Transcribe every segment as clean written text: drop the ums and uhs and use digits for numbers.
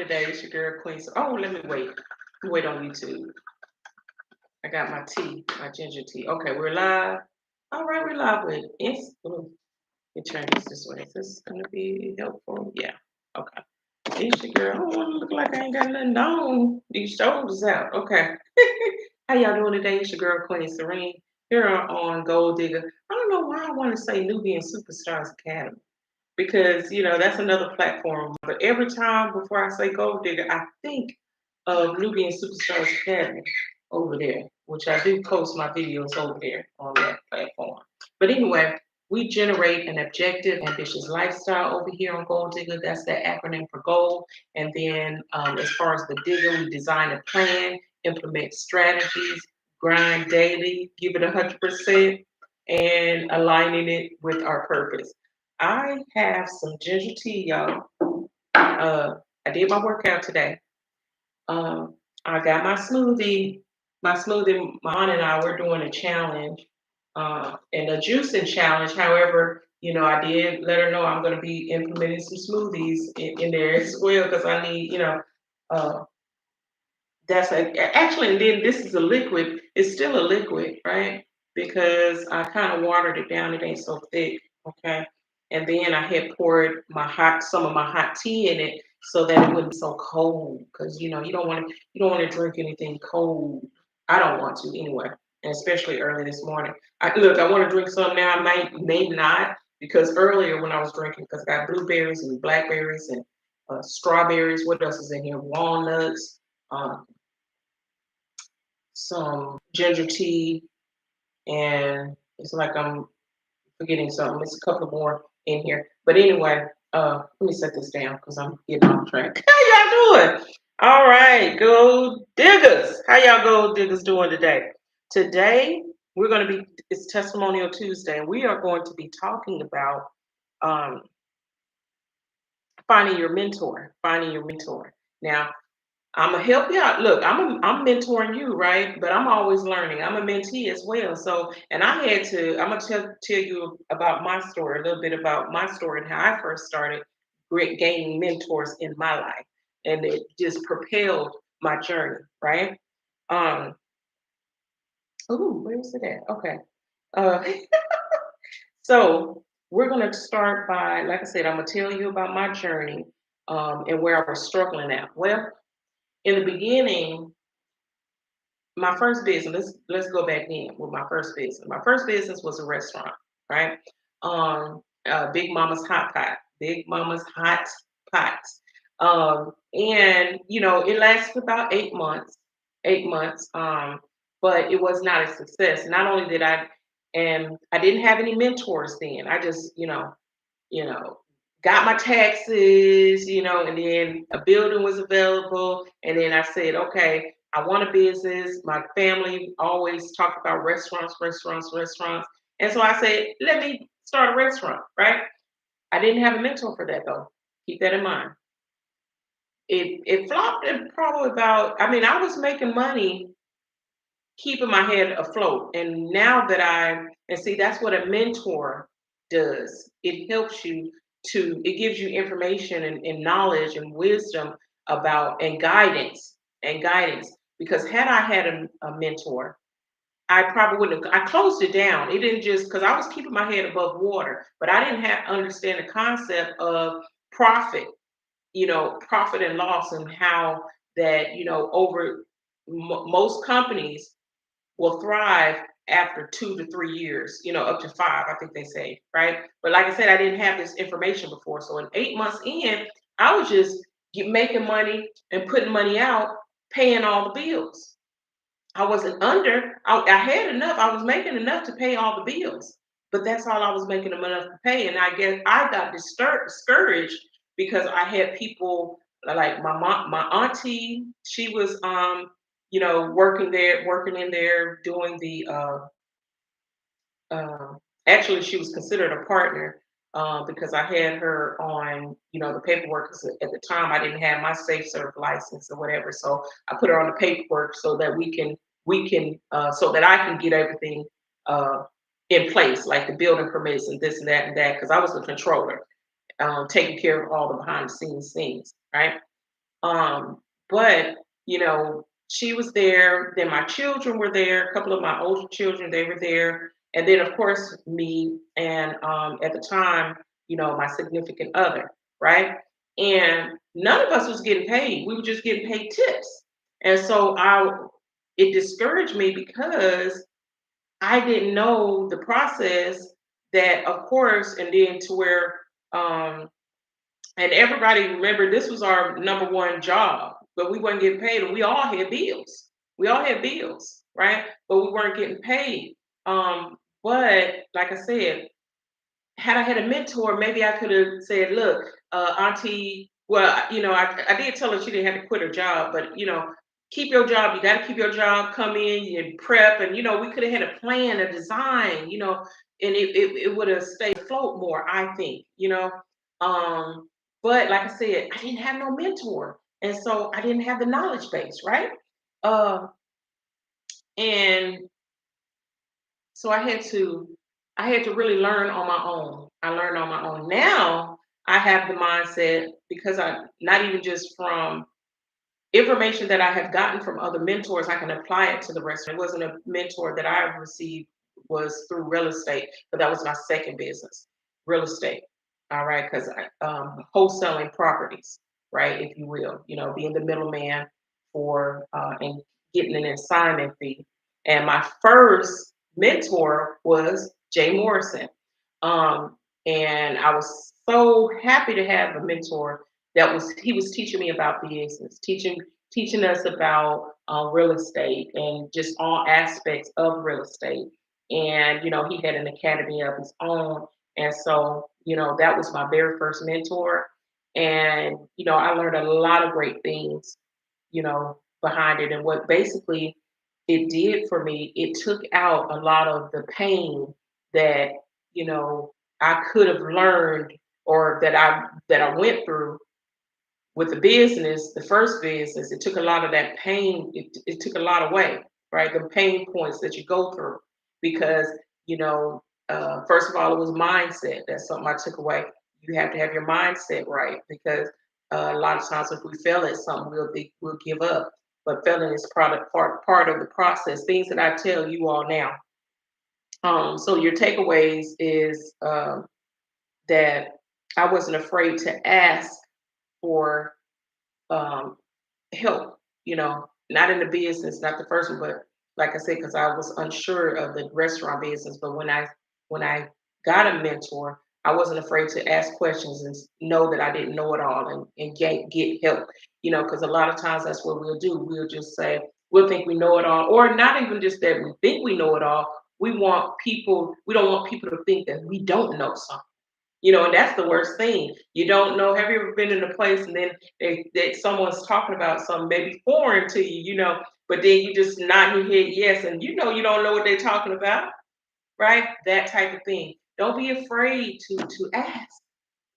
today? It's your girl Queen. Oh, let me wait. Wait on YouTube. I got my tea, my ginger tea. Okay, we're live. All right, we're live with let me turn this way. Is this gonna be helpful? Yeah. Okay. It's your girl. I don't want to look like I ain't got nothing on. These shoulders out. Okay. How y'all doing today? It's your girl Queen Serene here on Gold Digger. I don't know why I want to say Nubian Superstars Academy because that's another platform. But every time before I say Gold Digger, I think of Nubian Superstars Academy over there, which I do post my videos over there on that platform. But anyway, we generate an objective, ambitious lifestyle over here on Gold Digger. That's the acronym for gold. And then as far as the digger, we design a plan, implement strategies, grind daily, give it 100%, and aligning it with our purpose. I have some ginger tea, y'all. I did my workout today. I got my smoothie. My smoothie, my aunt and I, we're doing a challenge and a juicing challenge. However, I did let her know I'm going to be implementing some smoothies in there as well because I need, uh, actually, and then this is a liquid. It's still a liquid, right? Because I kind of watered it down. It ain't so thick, okay? And then I had poured some of my hot tea in it so that it wouldn't be so cold. Because you don't want to drink anything cold. I don't want to anyway, and especially early this morning. I want to drink some now. I may not because earlier when I was drinking, because I got blueberries and blackberries and strawberries. What else is in here? Walnuts. Um, some ginger tea, and it's like I'm forgetting something. There's a couple more in here. But anyway, let me set this down because I'm getting off track. How y'all doing? All right, gold diggers. How y'all gold diggers doing today? Today it's Testimonial Tuesday, and we are going to be talking about um, finding your mentor. Finding your mentor. Now, I'm gonna help you out. Look, I'm mentoring you, right? But I'm always learning. I'm a mentee as well. So, and I'm gonna tell you about my story, a little bit about my story and how I first started gaining mentors in my life, and it just propelled my journey, right? Um, where's it at? Okay. Uh, so we're gonna start by, like I said, I'm gonna tell you about my journey, and where I was struggling at. Well, in the beginning, my first business, let's go back in with my first business. My first business was a restaurant, right? Big Mama's Hot Pot, Big Mama's Hot Pots. And it lasted about 8 months, 8 months. But it was not a success. Not only did and I didn't have any mentors then. I just, you know, got my taxes, and then a building was available. And then I said, okay, I want a business. My family always talked about restaurants, restaurants, restaurants. And so I said, let me start a restaurant, right? I didn't have a mentor for that though. Keep that in mind. It flopped in probably about, I mean, I was making money keeping my head afloat. And now that and see, that's what a mentor does. It helps you it gives you information and knowledge and wisdom about and guidance. Because had I had a mentor, I probably wouldn't have, I closed it down. It didn't just, because I was keeping my head above water, but I didn't have understand the concept of profit, profit and loss and how that, over most companies will thrive after 2 to 3 years, up to 5, I think they say, right? But like I said, I didn't have this information before. So in 8 months in, I was just making money and putting money out, paying all the bills. I wasn't I had enough. I was making enough to pay all the bills, but that's all I was making enough to pay. And I guess I got discouraged because I had people like my mom, my auntie. She was, working in there, doing the. Uh, Actually, she was considered a partner because I had her on, the paperwork. 'Cause at the time, I didn't have my safe serve license or whatever, so I put her on the paperwork so that so that I can get everything uh, in place, like the building permits and this and that because I was the controller, taking care of all the behind the scenes things, right? But she was there. Then my children were there. A couple of my older children, they were there, and then of course me and at the time, my significant other, right? And none of us was getting paid. We were just getting paid tips, and so it discouraged me because I didn't know the process that, of course, and then to where um, and everybody remember this was our number one job, but we weren't getting paid, and we all had bills. We all had bills, right? But we weren't getting paid. But like I said, had I had a mentor, maybe I could have said, "Look, Auntie." Well, I did tell her she didn't have to quit her job, but keep your job. You got to keep your job. Come in and prep, and we could have had a plan, a design, and it would have stayed afloat more. I think, um, but like I said, I didn't have no mentor, and so I didn't have the knowledge base, right? Uh, and so I had to really learn on my own. I learned on my own. Now I have the mindset because I not even just from information that I have gotten from other mentors, I can apply it to the rest. It wasn't a mentor that I received was through real estate, but that was my second business, real estate. All right, because wholesaling properties, right, if you will, being the middleman for and getting an assignment fee. And my first mentor was Jay Morrison, um, and I was so happy to have a mentor that was he was teaching me about business, teaching us about real estate and just all aspects of real estate. And he had an academy of his own, and so that was my very first mentor. And I learned a lot of great things, behind it. And what basically it did for me, it took out a lot of the pain that you know I could have learned or that I went through with the business, the first business. It took a lot of that pain. It took a lot away, right? The pain points that you go through because you know, first of all, it was mindset. That's something I took away. You have to have your mindset right because a lot of times if we fail at something, we'll give up. But failing is part of the process. Things that I tell you all now. So your takeaways is that I wasn't afraid to ask for um, help, not in the business, not the first one, but like I said, because I was unsure of the restaurant business. But when I got a mentor, I wasn't afraid to ask questions and know that I didn't know it all and get help, because a lot of times that's what we'll do. We'll just say, we'll think we know it all, or not even just that we think we know it all. We don't want people to think that we don't know something. And that's the worst thing. You don't know. Have you ever been in a place and then someone's talking about something maybe foreign to you, but then you just nod your head yes, and you don't know what they're talking about, right? That type of thing. Don't be afraid to ask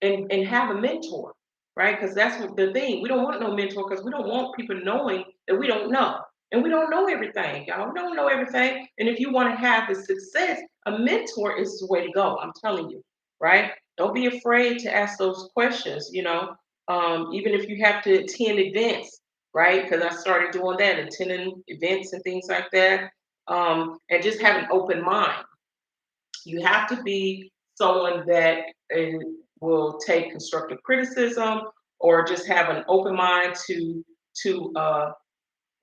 and have a mentor, right? Because that's what the thing. We don't want no mentor because we don't want people knowing that we don't know. And we don't know everything, y'all. We don't know everything. And if you want to have the success, a mentor is the way to go. I'm telling you, right? Don't be afraid to ask those questions, even if you have to attend events, right? Because I started doing that, attending events and things like that. And just have an open mind. You have to be someone that will take constructive criticism or just have an open mind to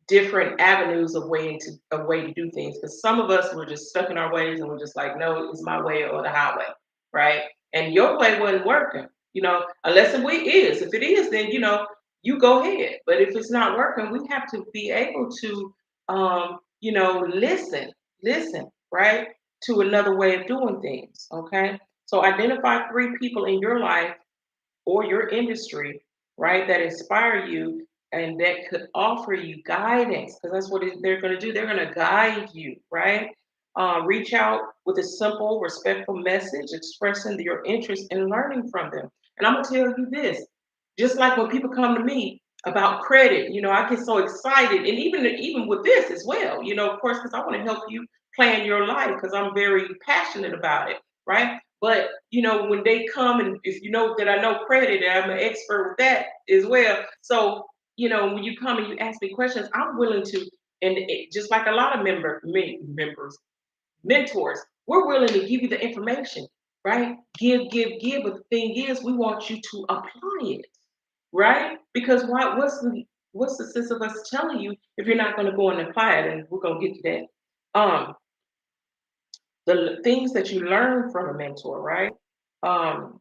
different avenues of way to do things. Because some of us we're just stuck in our ways and we're just like, no, it's my way or the highway, right? And your way wasn't working, unless it is. If it is, then you go ahead. But if it's not working, we have to be able to listen, right, to another way of doing things. Okay. So identify three people in your life or your industry, right, that inspire you and that could offer you guidance because that's what they're going to do. They're going to guide you, right? Reach out with a simple, respectful message expressing your interest in learning from them. And I'm going to tell you this just like when people come to me about credit, I get so excited. And even with this as well, of course, because I want to help you plan your life because I'm very passionate about it, right? But when they come and if you know that I know credit, I'm an expert with that as well. So when you come and you ask me questions, I'm willing to, and just like a lot of members, mentors, we're willing to give you the information, right? Give. But the thing is, we want you to apply it, right? Because what's the sense of us telling you if you're not going to go and apply it? And we're going to get to that. The things that you learn from a mentor, right? Um,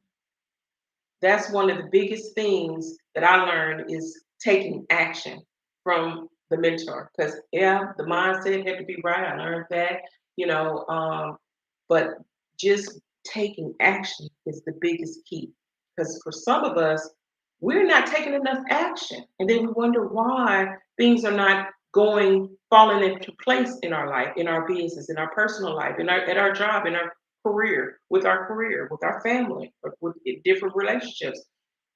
that's one of the biggest things that I learned is taking action from the mentor. Because yeah, the mindset had to be right. I learned that, you know, but just taking action is the biggest key. Because for some of us, we're not taking enough action, and then we wonder why things are not falling into place in our life, in our business, in our personal life, at our job, in our career, with our family, or with different relationships.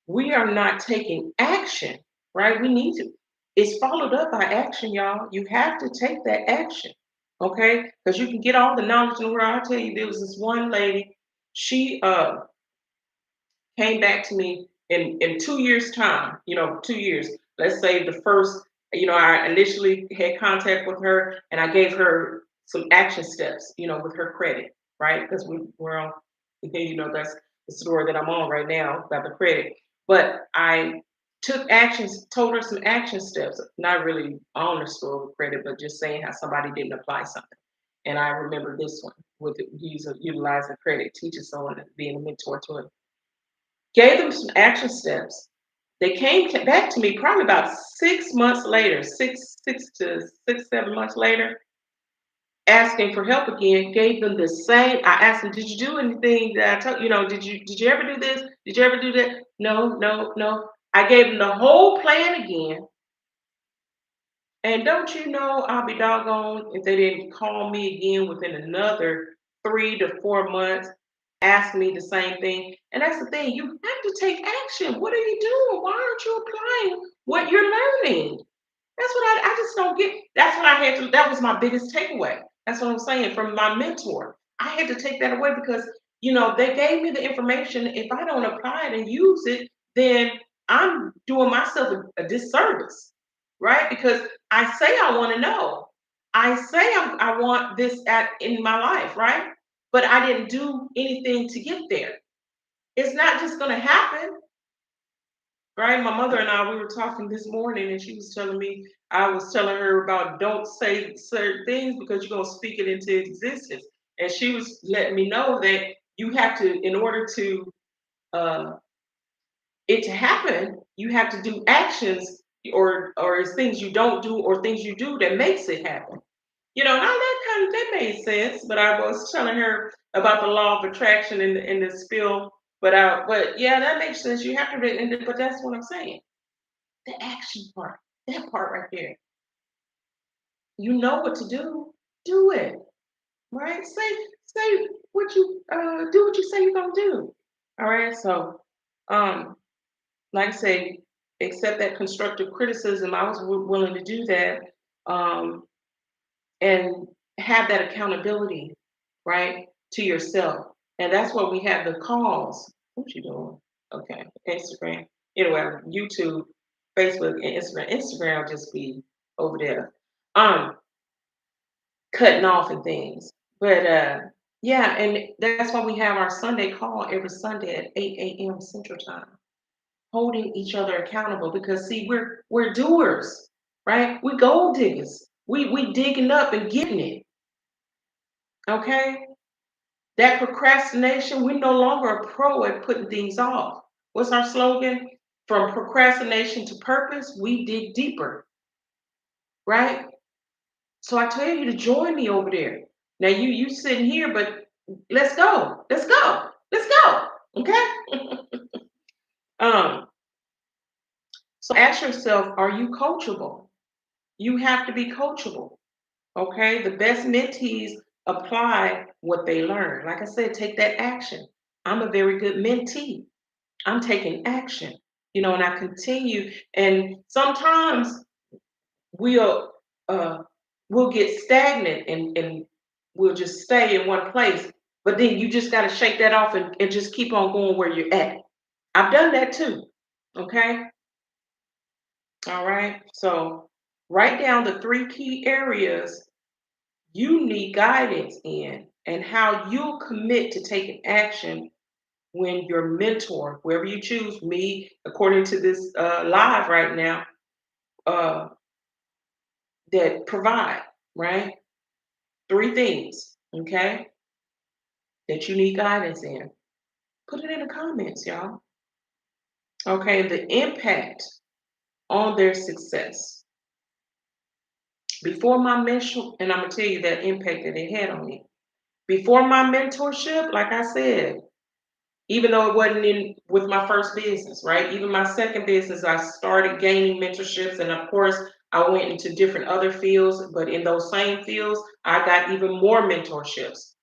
We are not taking action, right? We need to. It's followed up by action, y'all. You have to take that action, okay? Because you can get all the knowledge in the world. I'll tell you, there was this one lady. She came back to me in 2 years' time. 2 years. Let's say the first. I initially had contact with her, and I gave her some action steps. With her credit, right? Because we're on. That's the story that I'm on right now about the credit. But I took actions, told her some action steps. Not really on the story with credit, but just saying how somebody didn't apply something. And I remember this one with utilizing credit, teaching someone being a mentor to them. Gave them some action steps. They came back to me probably about 6 months later, 7 months later, asking for help again. Gave them the same. I asked them, "Did you do anything that I told you? Did you ever do this? Did you ever do that?" No, no, no. I gave them the whole plan again. And don't you know, I'll be doggone if they didn't call me again within another 3 to 4 months, ask me the same thing. And that's the thing, you have to take action. What are you doing? Why aren't you applying what you're learning? That's what I just don't get. That's what I had to, that was my biggest takeaway. That's what I'm saying from my mentor. I had to take that away because, they gave me the information. If I don't apply it and use it, then I'm doing myself a disservice, right? Because I say I want to know. I say I want this in my life, right? But I didn't do anything to get there. It's not just going to happen. Right, my mother and I, we were talking this morning, and she was telling me, I was telling her about don't say certain things because you're gonna speak it into existence. And she was letting me know that you have to, in order to uh, it to happen, you have to do actions or it's things you don't do or things you do that makes it happen. Now that made sense. But I was telling her about the law of attraction in the spill. But yeah, that makes sense. You have to, but that's what I'm saying, the action part, that part right there. You know what to do it. Right? Say what you do what you say you're gonna do. All right. So um like I say, accept that constructive criticism. I was willing to do that. Um and have that accountability, right, to yourself. And that's what we have the calls. What you doing? Okay, Instagram. Anyway, YouTube, Facebook, and Instagram. Instagram will just be over there, cutting off and things. But yeah, and that's why we have our Sunday call every Sunday at 8 a.m. Central Time, holding each other accountable. Because see, we're doers, right? We gold diggers. We digging up and getting it. Okay. That procrastination, we're no longer a pro at putting things off. What's our slogan? From procrastination to purpose, we dig deeper, right? So I tell you to join me over there. Now you sitting here, but let's go. Let's go. Let's go. Okay? um, so ask yourself, are you coachable? You have to be coachable. Okay? The best mentees apply what they learn. Like I said, take that action. I'm a very good mentee. I'm taking action, and I continue. And sometimes we'll uh, we'll get stagnant and we'll just stay in one place. But then you just got to shake that off and just keep on going where you're at. I've done that too. Okay. All right. So write down the three key areas you need guidance in and how you'll commit to taking action when your mentor, whoever you choose, me, according to this live right now, uh, that provide, right? Three things, okay, that you need guidance in. Put it in the comments, y'all. Okay, the impact on their success. Before my mentor, and I'm gonna tell you that impact that it had on me. Before my mentorship, like I said, even though it wasn't in with my first business, right? Even my second business, I started gaining mentorships, and of course, I went into different other fields. But in those same fields, I got even more mentorships.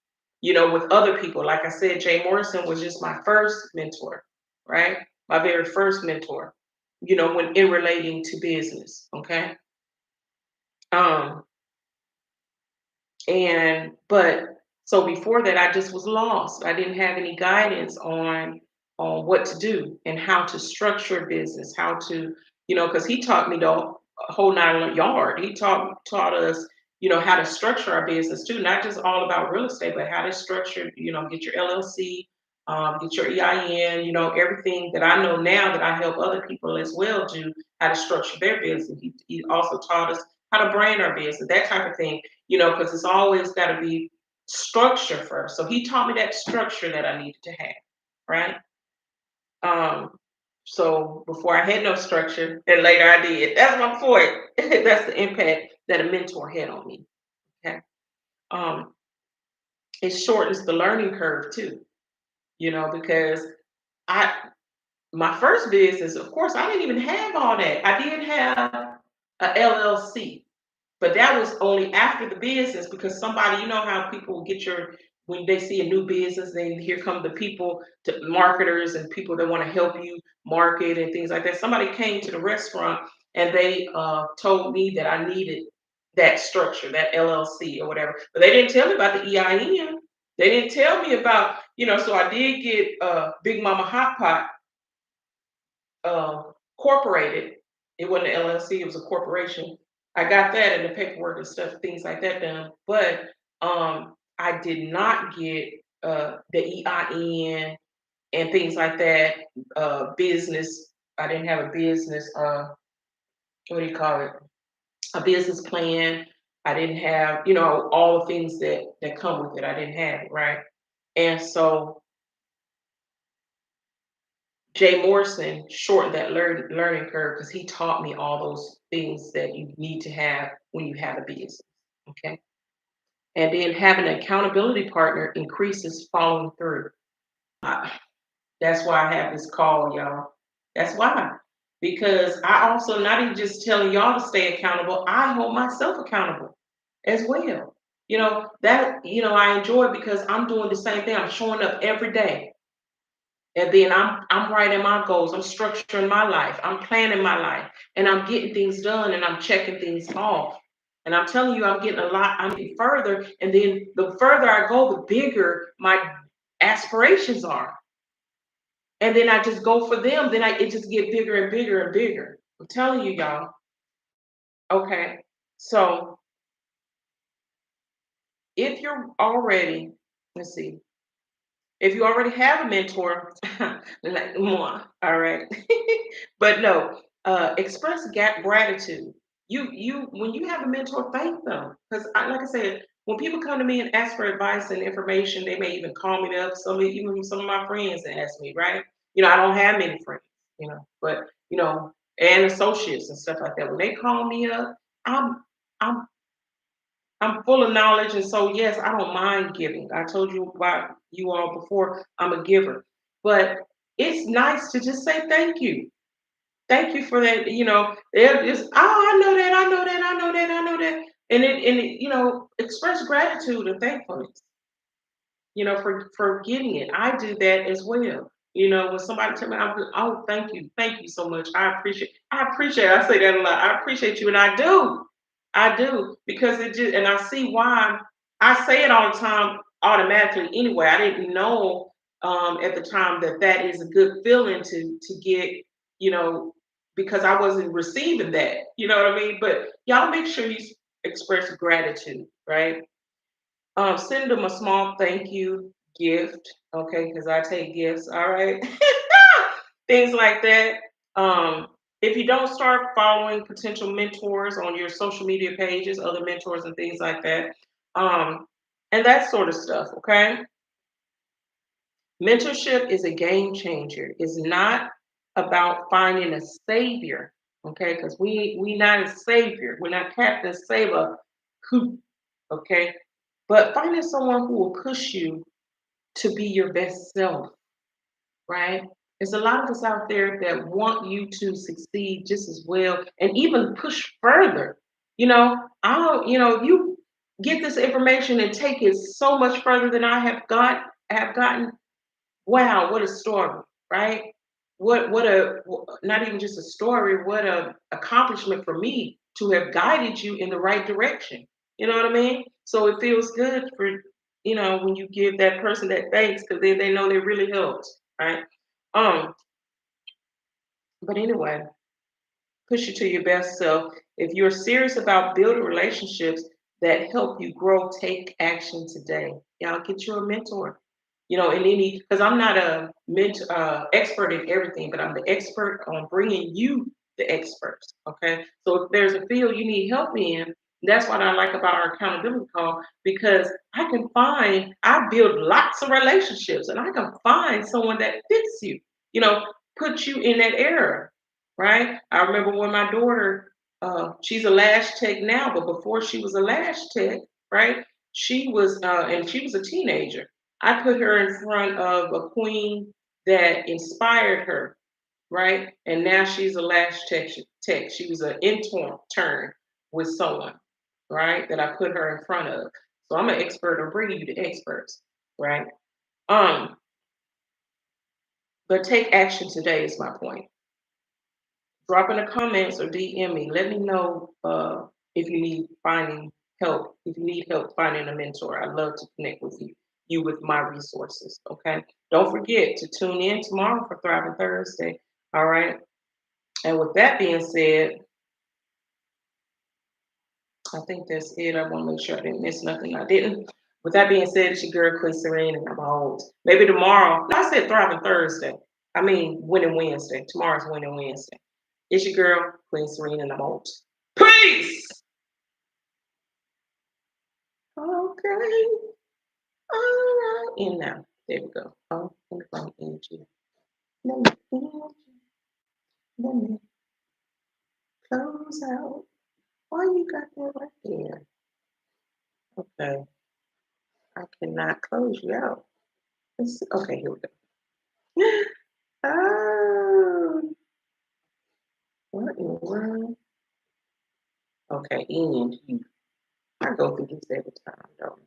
With other people. Like I said, Jay Morrison was just my first mentor, right? My very first mentor. When in relating to business, okay. Um, And but so before that, I just was lost. I didn't have any guidance on what to do and how to structure business, how to, because he taught me the whole nine yard. He taught us, how to structure our business too, not just all about real estate, but how to structure, get your LLC, get your EIN, everything that I know now that I help other people as well do how to structure their business. He also taught us how to brand our business, that type of thing, because it's always got to be structure first. So he taught me that structure that I needed to have, right? Um, so before I had no structure, and later I did. That's my point. That's the impact that a mentor had on me. Okay. Um, it shortens the learning curve too, because I my first business, of course, I didn't even have all that. I did have a LLC. But that was only after the business because somebody, you know how people get when they see a new business, then here come the people, to marketers and people that want to help you market and things like that. Somebody came to the restaurant and they told me that I needed that structure, that LLC or whatever. But they didn't tell me about the EIN. They didn't tell me about, so I did get Big Mama Hot Pot uh, corporated. It wasn't an LLC, it was a corporation. I got that and the paperwork and stuff, things like that done. But I did not get the EIN and things like that. Business. I didn't have a business. What do you call it? A business plan. I didn't have, all the things that come with it. I didn't have it, right? And so Jay Morrison shortened that learning curve because he taught me all those things that you need to have when you have a business. Okay. And then having an accountability partner increases following through. Uh, that's why I have this call, y'all. That's why. Because I also not even just telling y'all to stay accountable, I hold myself accountable as well. I enjoy it because I'm doing the same thing. I'm showing up every day. And then I'm writing my goals. I'm structuring my life. I'm planning my life. And I'm getting things done and I'm checking things off. And I'm telling you, I'm getting further. And then the further I go, the bigger my aspirations are. And then I just go for them. Then it just get bigger and bigger and bigger. I'm telling you, y'all. Okay. So if you're already, let's see, if you already have a mentor, like moi, all right. But no, express gratitude. You when you have a mentor, thank them because, like I said, when people come to me and ask for advice and information, they may even call me up. Even some of my friends ask me, right? I don't have many friends, but and associates and stuff like that. When they call me up, I'm I'm I'm full of knowledge, and so yes, I don't mind giving. I told you about you all before. I'm a giver, but it's nice to just say thank you. Thank you for that. They're just, oh, I know that, I know that, I know that, I know that, and express gratitude and thankfulness. For getting it. I do that as well. When somebody tell me, oh, thank you so much. I appreciate. I say that a lot. I appreciate you, and I do because it just, and I see why. I say it all the time automatically anyway. I didn't know at the time that is a good feeling to get, you know, because I wasn't receiving that. You know what I mean? But y'all make sure you express gratitude, right? Send them a small thank you gift, okay? Because I take gifts, all right? Things like that. Um, if you don't start following potential mentors on your social media pages, other mentors and things like that, um, and that sort of stuff, okay? Mentorship is a game changer. It's not about finding a savior, okay? Because we not a savior. We're not Captain Sailor, who, okay? But finding someone who will push you to be your best self, right? There's a lot of us out there that want you to succeed just as well and even push further. You get this information and take it so much further than have gotten. Wow, what a story, right? Not even just a story, what a accomplishment for me to have guided you in the right direction. You know what I mean? So it feels good for, when you give that person that thanks because then they know they really helped, right? Um, but anyway, push you to your best self. If you're serious about building relationships that help you grow, take action today. Y'all get you a mentor. In any, because I'm not a expert in everything, but I'm the expert on bringing you the experts. Okay, so if there's a field you need help in, that's what I like about our accountability call because I build lots of relationships, and I can find someone that fits you. You know, put you in that era, right? I remember when my daughter, she's a lash tech now, but before she was a lash tech, right? And she was a teenager. I put her in front of a queen that inspired her, right? And now she's a lash tech. She was an intern with someone, right? That I put her in front of. So I'm an expert on bringing you the experts, right? Um, but take action today is my point. Drop in the comments or DM me. Let me know if you need finding help. If you need help finding a mentor, I'd love to connect with you with my resources. Okay. Don't forget to tune in tomorrow for Thriving Thursday. All right. And with that being said, I think that's it. I want to make sure I didn't miss nothing. I didn't. With that being said, it's your girl Queen Serene, and I'm old. Maybe tomorrow. No, I said Thriving Thursday. I mean Winning Wednesday. Tomorrow's Winning Wednesday. It's your girl Queen Serene, and I'm old. Peace. Okay. All right. And now, there we go. Oh, let me find energy. Let me energy. Let me close out. Why you got that right there? Okay. I cannot close you out. Let's see. Okay, here we go. Oh, what in the world? Okay, and you. I go through this every time, though.